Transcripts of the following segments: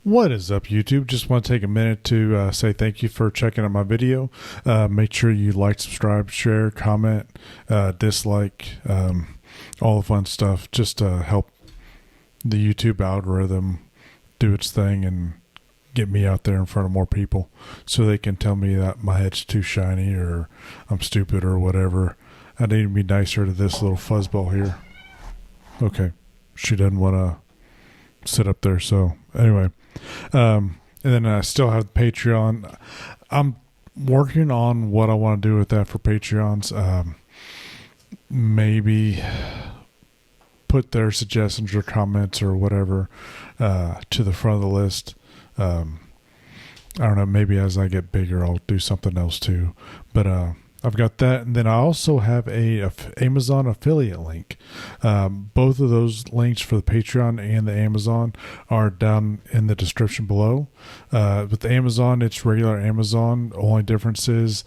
What is up, YouTube? Just want to take a minute to say thank you for checking out my video. Make sure you like, subscribe, share, comment, dislike, all the fun stuff, just to help the YouTube algorithm do its thing and get me out there in front of more people so they can tell me that my head's too shiny or I'm stupid or whatever. I need to be nicer to this little fuzzball here. Okay, she doesn't want to sit up there, so anyway. And then I still have Patreon. I'm working on what I want to do with that for Patreons. Maybe put their suggestions or comments or whatever to the front of the list. I don't know, maybe as I get bigger I'll do something else too. But I've got that, and then I also have a Amazon affiliate link. Both of those links for the Patreon and the Amazon are down in the description below. With the Amazon, it's regular Amazon. The only difference is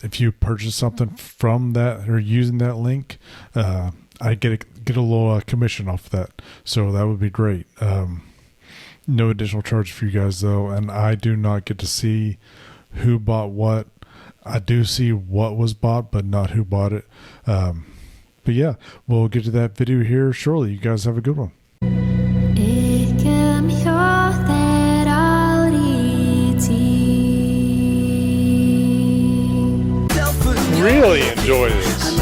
if you purchase something from that or using that link, I get a little commission off that. So that would be great. No additional charge for you guys though, and I do not get to see who bought what. I do see what was bought, but not who bought it. But yeah, we'll get to that video here shortly. You guys have a good one. Really enjoy this.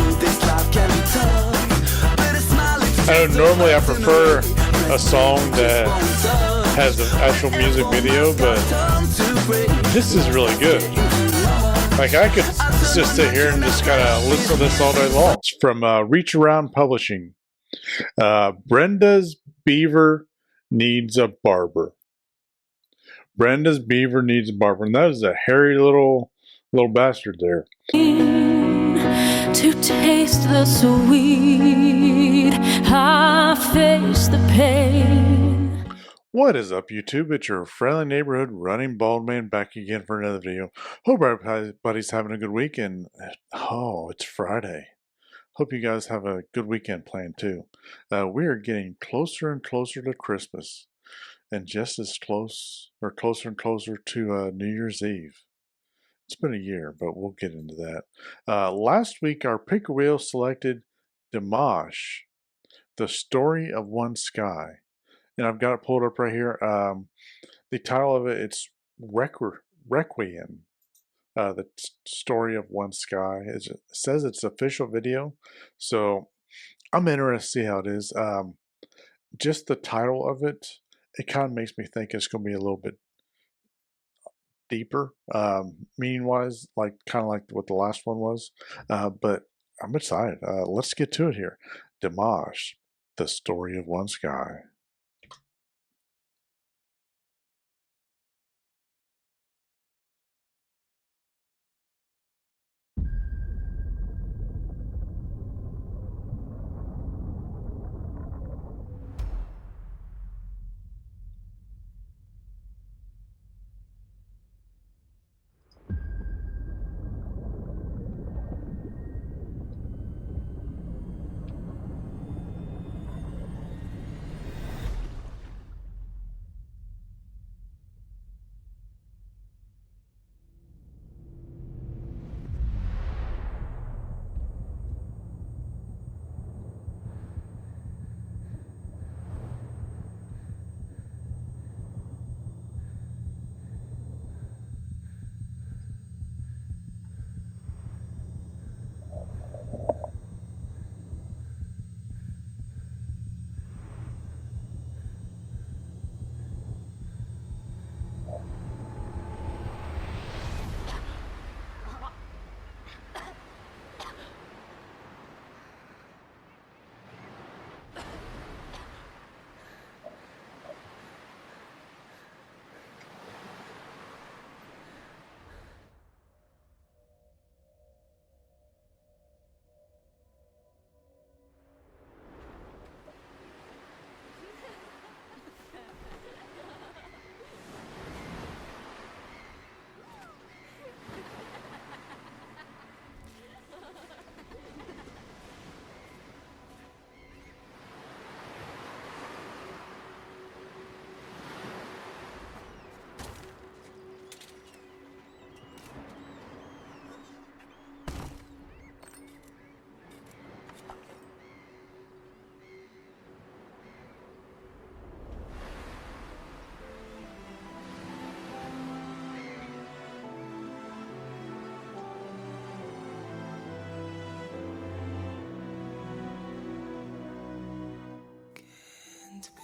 I know normally I prefer a song that has the actual music video, but this is really good. Like, I could just sit here and just kind of listen to this all day long. It's from Reach Around Publishing. Brenda's Beaver Needs a Barber. Brenda's Beaver Needs a Barber. And that is a hairy little bastard there. To taste the sweet, I face the pain. What is up, YouTube? It's your friendly neighborhood Runningbaldman back again for another video. Hope everybody's having a good week, and oh, it's Friday. Hope you guys have a good weekend planned too. We are getting closer and closer to Christmas, and just as close, or closer and closer to New Year's Eve. It's been a year, but we'll get into that. Last week, our picker wheel selected Dimash, The Story of One Sky. And I've got it pulled up right here. The title of it's Requiem, the story of one sky. It says it's official video, so I'm interested to see how it is. Just the title of it kind of makes me think it's going to be a little bit deeper, meaning-wise, like kind of like what the last one was. But I'm excited. Let's get to it here. Dimash, The Story of One Sky.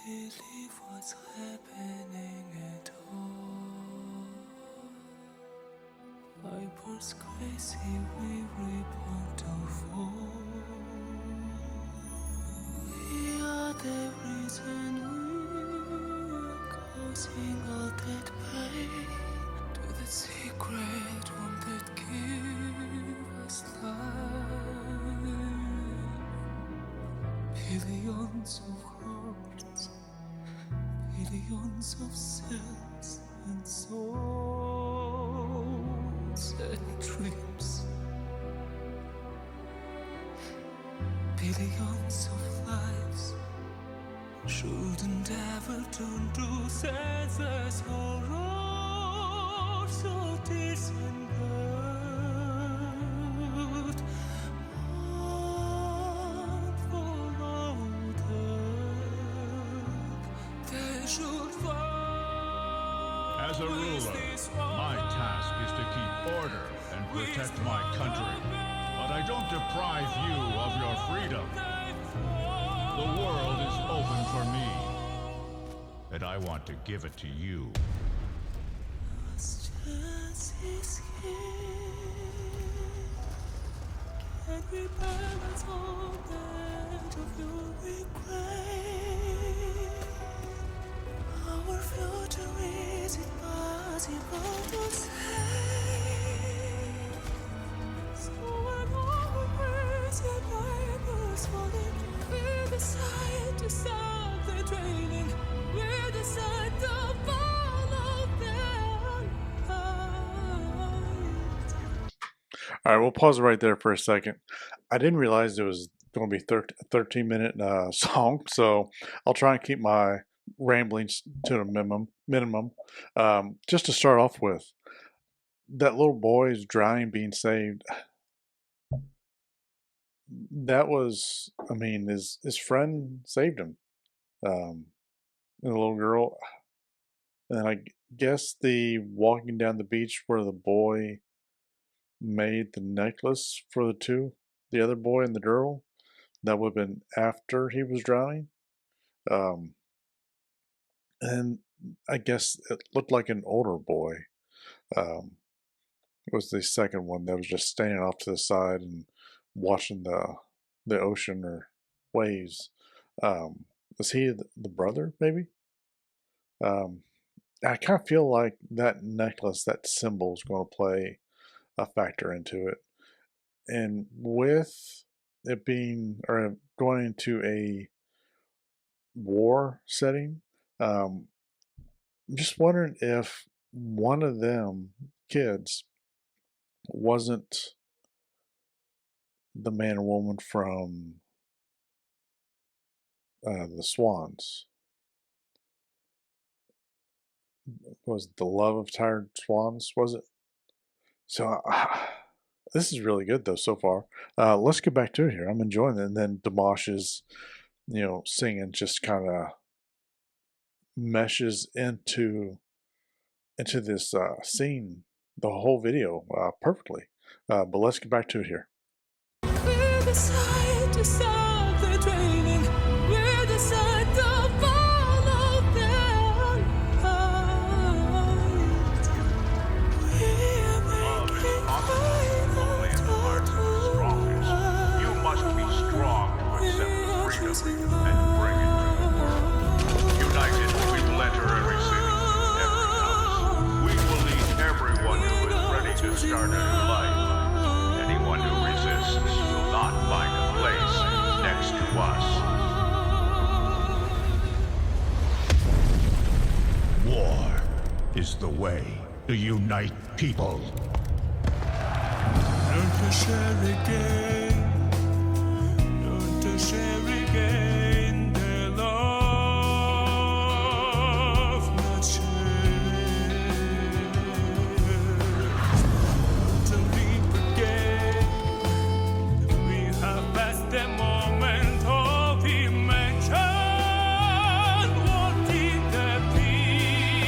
believe what's happening at all. Vipers crazy, we reborn to fall. We are the reason we're causing all that pain. To the secret room that give us life. Billions of hearts, billions of cells and souls and dreams. Billions of lives shouldn't ever turn to senseless horror, so tears and blood. One for all they should fall. As a ruler, my task is to keep order and protect my country. But I don't deprive you of your freedom. The world is open for me, and I want to give it to you. Chance is here. Can we balance all that of your regret? Our future, is it possible to say? So when all the crazy neighbors falling, we decide to stop the draining. We decide to follow their light. All right, we'll pause right there for a second. I didn't realize it was going to be a 13-minute song, so I'll try and keep my ramblings to a minimum. Just to start off with, that little boy is drowning, being saved. That was, I mean, his friend saved him. And the little girl, and I guess the walking down the beach where the boy made the necklace for the other boy and the girl, that would have been after he was drowning. And I guess it looked like an older boy. It was the second one that was just standing off to the side and watching the ocean or waves. Was he the brother, maybe? I kind of feel like that necklace, that symbol, is going to play a factor into it. And with it being, or going into a war setting, I'm just wondering if one of them kids wasn't the man and woman from the Swans. Was it The Love of Tired Swans? Was it? So this is really good though so far. Let's get back to it here. I'm enjoying it. And then Dimash is, singing, just kind of meshes into this scene, the whole video, perfectly. But let's get back to it here. We decide to stop the draining. We decide to follow their light. We are making Only in the hearts of the strongest. You must be strong to accept freedom and bring it to the world. United, we will enter every city, every house. We will lead everyone who is ready to start a new life. Anyone who resists will not find a place next to us. War is the way to unite people. Learn to share again. Learn to share again their love, not share. To leap again. We have passed the moment of invention, wanting the peace.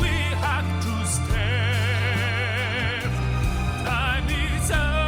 We have to step. Time is up.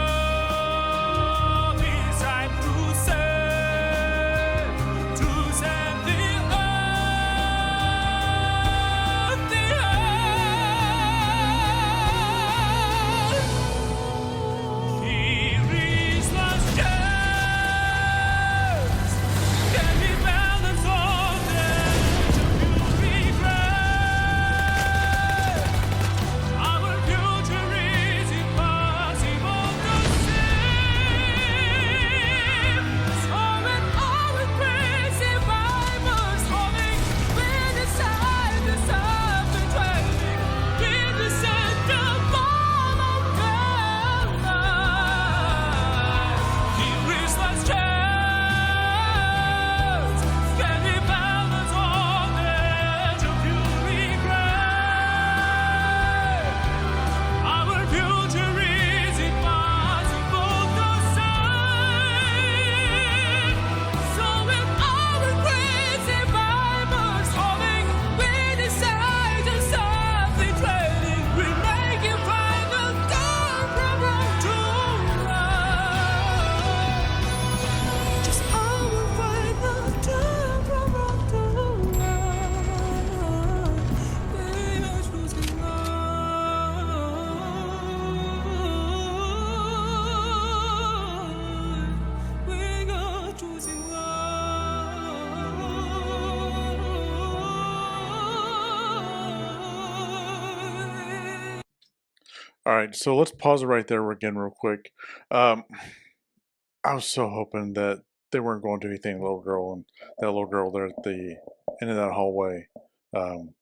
All right, so let's pause it right there again, real quick. Um, I was so hoping that they weren't going to do anything, little girl, and that little girl there at the end of that hallway. Um,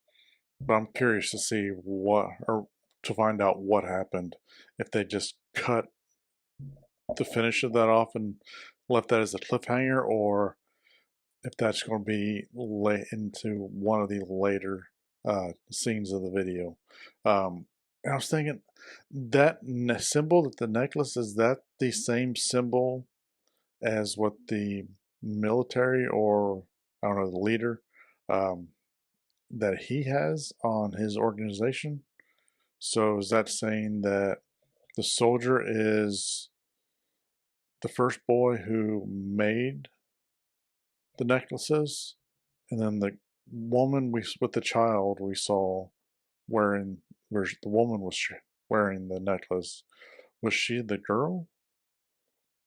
but I'm curious to see what, or to find out what happened if they just cut the finish of that off and left that as a cliffhanger, or if that's going to be into one of the later scenes of the video. And I was thinking that symbol, that the necklace, is that the same symbol as what the military, or I don't know, the leader, um, that he has on his organization? So is that saying that the soldier is the first boy who made the necklaces, and then the woman with the child we saw wearing, where the woman was wearing the necklace, was she the girl?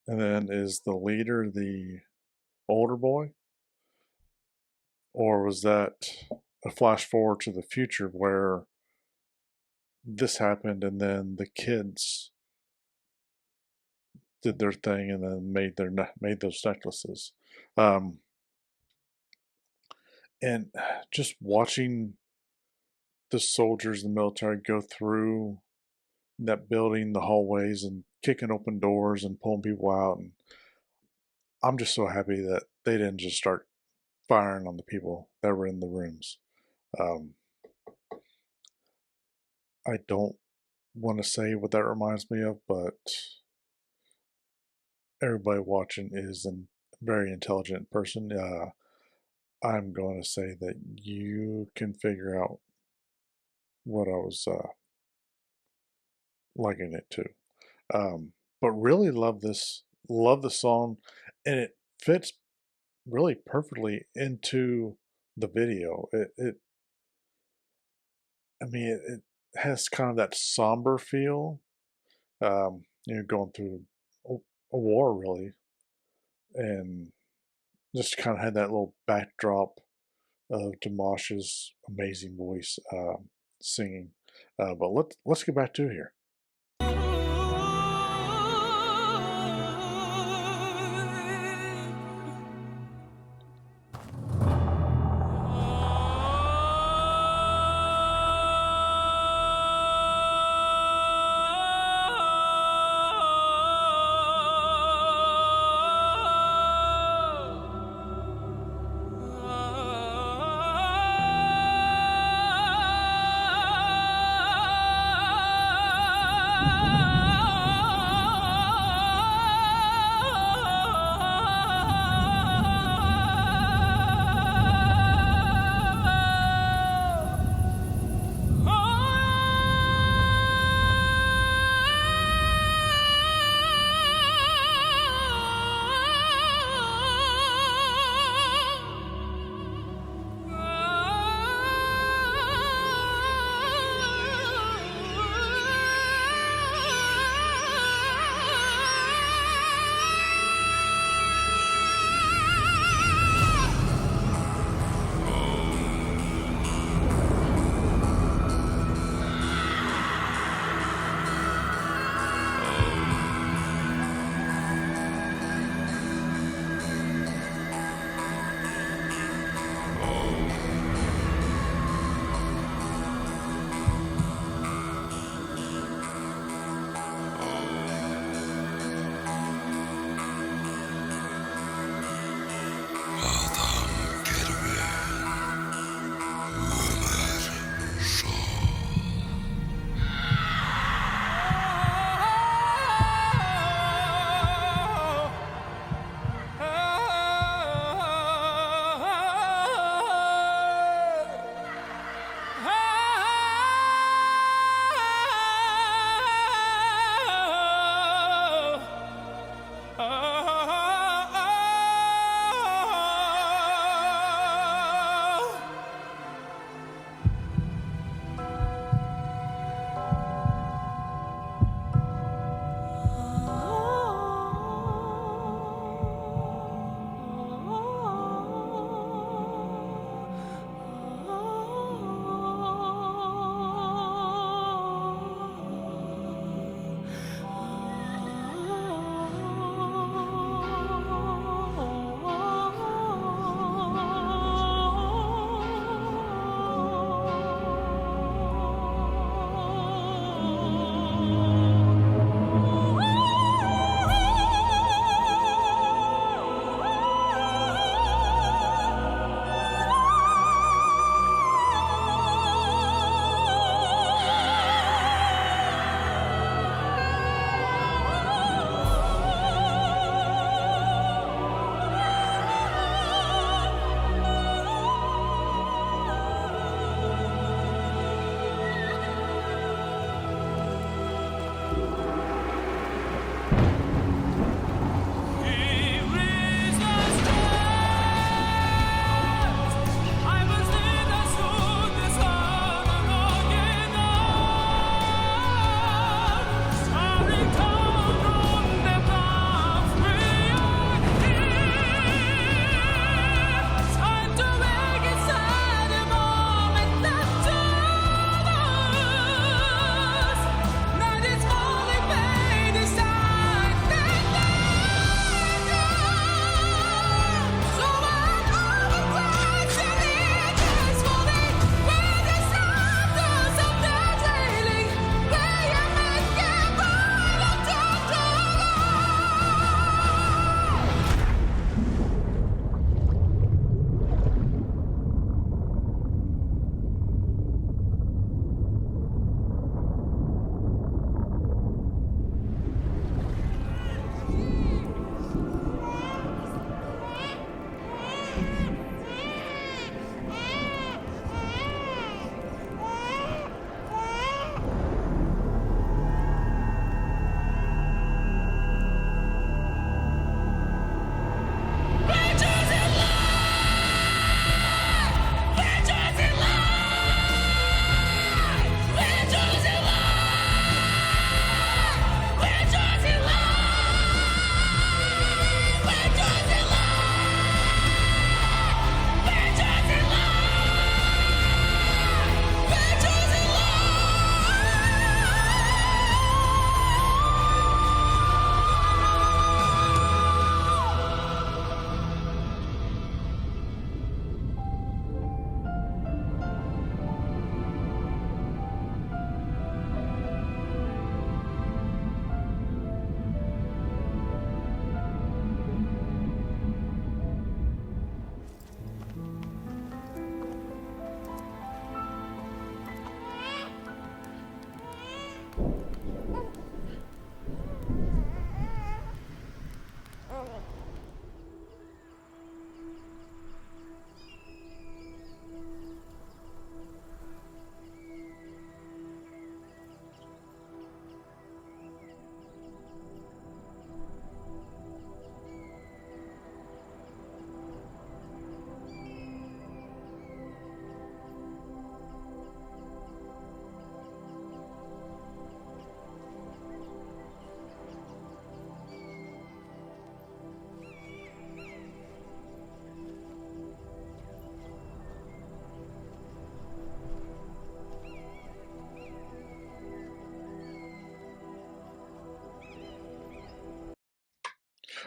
And then is the leader the older boy? Or was that a flash forward to the future where this happened and then the kids did their thing and then made those necklaces? Um, and just watching the soldiers, the military, go through that building, the hallways, and kicking open doors and pulling people out, and I'm just so happy that they didn't just start firing on the people that were in the rooms. Um, I don't want to say what that reminds me of, but everybody watching is a very intelligent person. I'm going to say that you can figure out what I was liking it to. But really love the song, and it fits really perfectly into the video. I mean, it has kind of that somber feel, going through a war, really, and just kind of had that little backdrop of Dimash's amazing voice singing. But let's get back to it here.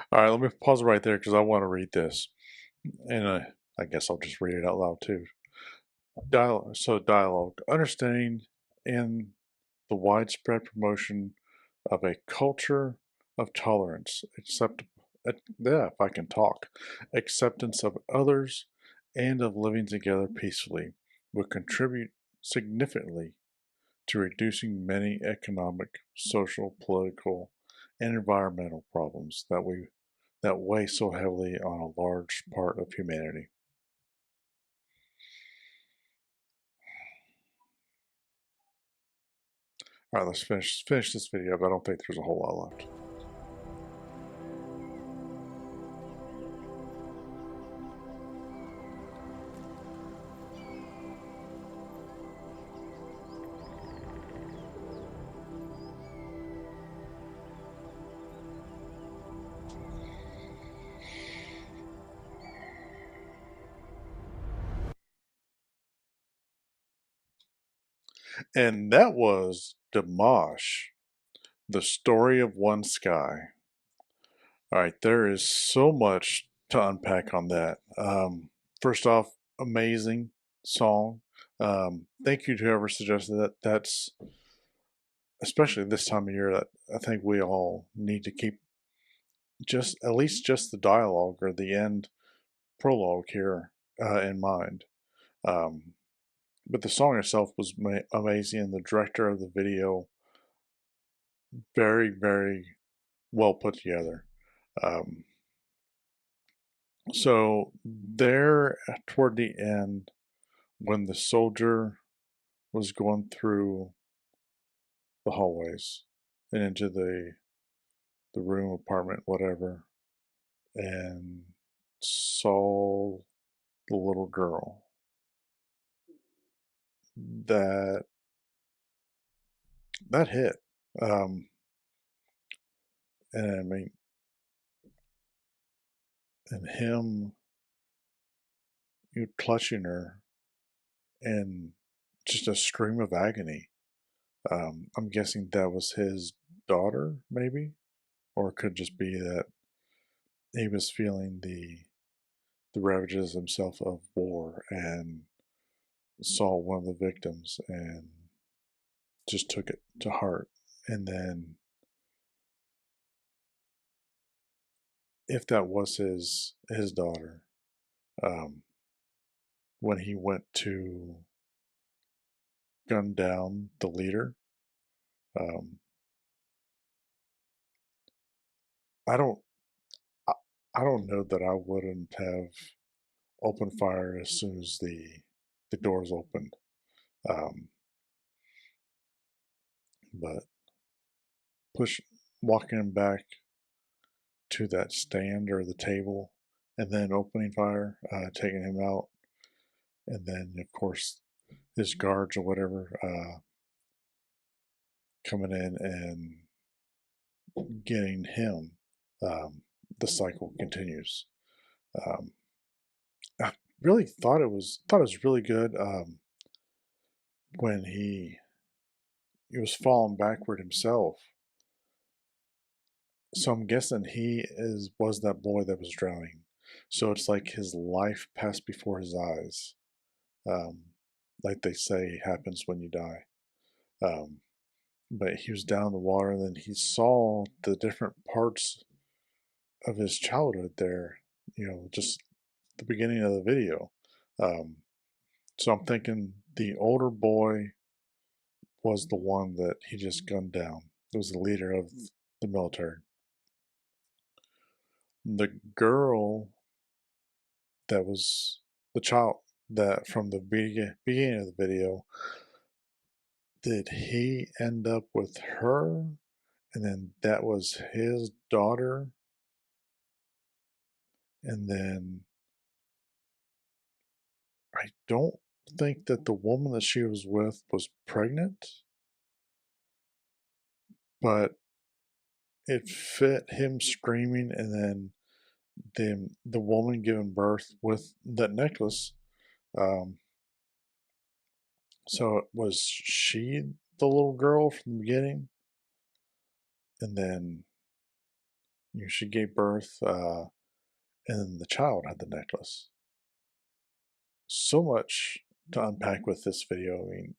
All right, let me pause right there because I want to read this, and I guess I'll just read it out loud too. Dialogue, understanding in the widespread promotion of a culture of tolerance, yeah, if I can talk, acceptance of others, and of living together peacefully will contribute significantly to reducing many economic, social, political, and environmental problems that weigh so heavily on a large part of humanity. All right, let's finish this video, but I don't think there's a whole lot left. And that was Dimash, the story of one sky. All right, there is so much to unpack on that. First off, amazing song. Thank you to whoever suggested that. That's especially this time of year that I think we all need to keep just at least just the dialogue or the end prologue here in mind. Um, but the song itself was amazing, and the director of the video very well put together. Um, so there toward the end, when the soldier was going through the hallways and into the room, apartment, whatever, and saw the little girl, that that hit. Um, and I mean, and him, clutching her and just a scream of agony. I'm guessing that was his daughter, maybe, or it could just be that he was feeling the ravages himself of war and saw one of the victims and just took it to heart. And then, if that was his daughter, um, when he went to gun down the leader, um, I don't I, I don't know that I wouldn't have opened fire as soon as the doors opened. Um, but push walking him back to that stand or the table, and then opening fire, taking him out, and then of course his guards or whatever coming in and getting him. Um, the cycle continues. Um, I really thought it was really good when he was falling backward himself. So I'm guessing he was that boy that was drowning. So it's like his life passed before his eyes, um, like they say happens when you die. Um, but he was down in the water, and then he saw the different parts of his childhood there. Just the beginning of the video. Um, so I'm thinking the older boy was the one that he just gunned down. It was the leader of the military. The girl that was the child that from the beginning of the video, did he end up with her? And then that was his daughter. And then I don't think that the woman that she was with was pregnant, but it fit him screaming, and then the woman giving birth with that necklace. Um, so was she the little girl from the beginning? And then she gave birth, and then the child had the necklace. So much to unpack with this video. I mean,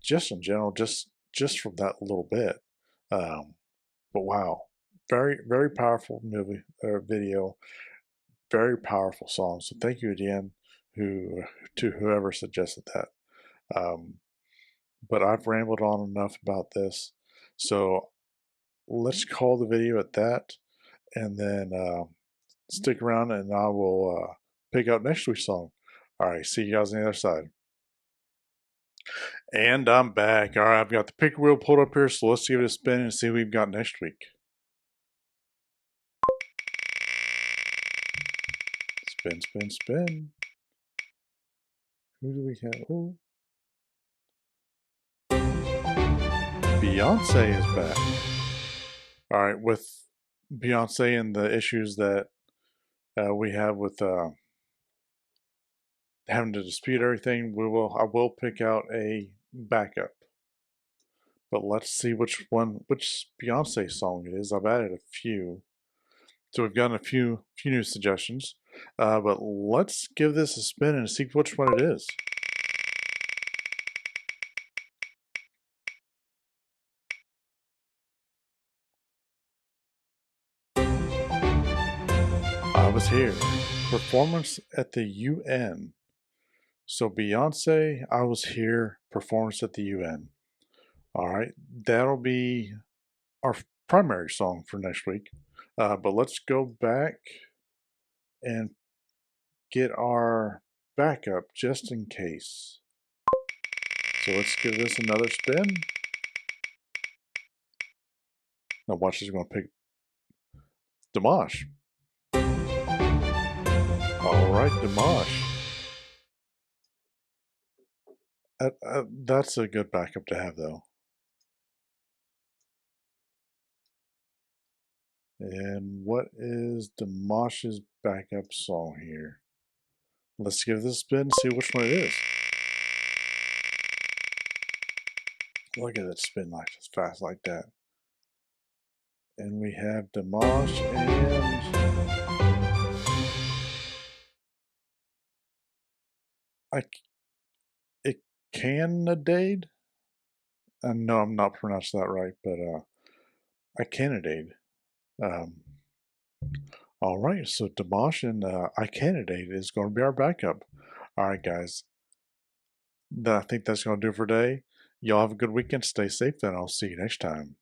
just in general, just from that little bit. But wow, very powerful movie or video, very powerful song. So thank you again, to whoever suggested that. But I've rambled on enough about this, so let's call the video at that, and then stick around, and I will pick up next week's song. All right, see you guys on the other side. And I'm back. All right, I've got the pick wheel pulled up here, so let's give it a spin and see what we've got next week. Spin, spin, spin. Who do we have? Oh, Beyonce is back. All right, with Beyonce and the issues that we have with having to dispute everything, I will pick out a backup. But let's see which Beyonce song it is. I've added a few, so we've gotten a few new suggestions. But let's give this a spin and see which one it is. I Was Here, performance at the UN. So Beyonce, I Was Here, performance at the UN. All right, that'll be our primary song for next week. But let's go back and get our backup just in case. So let's give this another spin. Now watch this, we're going to pick Dimash. All right, Dimash. That's a good backup to have, though. And what is Dimash's backup song here? Let's give this a spin and see which one it is. Look at it spin like as fast like that. And we have Dimash and Canadade? No, I'm not pronouncing that right, but I Canadade. All right, so Dimash and I Candidate is going to be our backup. All right, guys. I think that's going to do it for today. Y'all have a good weekend. Stay safe, and I'll see you next time.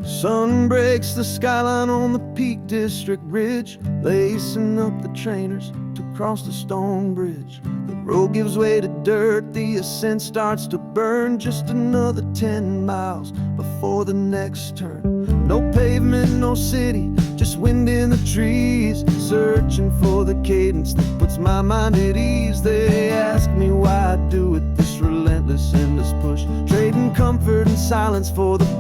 Sun breaks the skyline on the Peak District Ridge, lacing up the trainers to cross the stone bridge. The road gives way to dirt, the ascent starts to burn. Just another 10 miles before the next turn. No pavement, no city, just wind in the trees, searching for the cadence that puts my mind at ease. They ask me why I do it, this relentless endless push, trading comfort and silence for the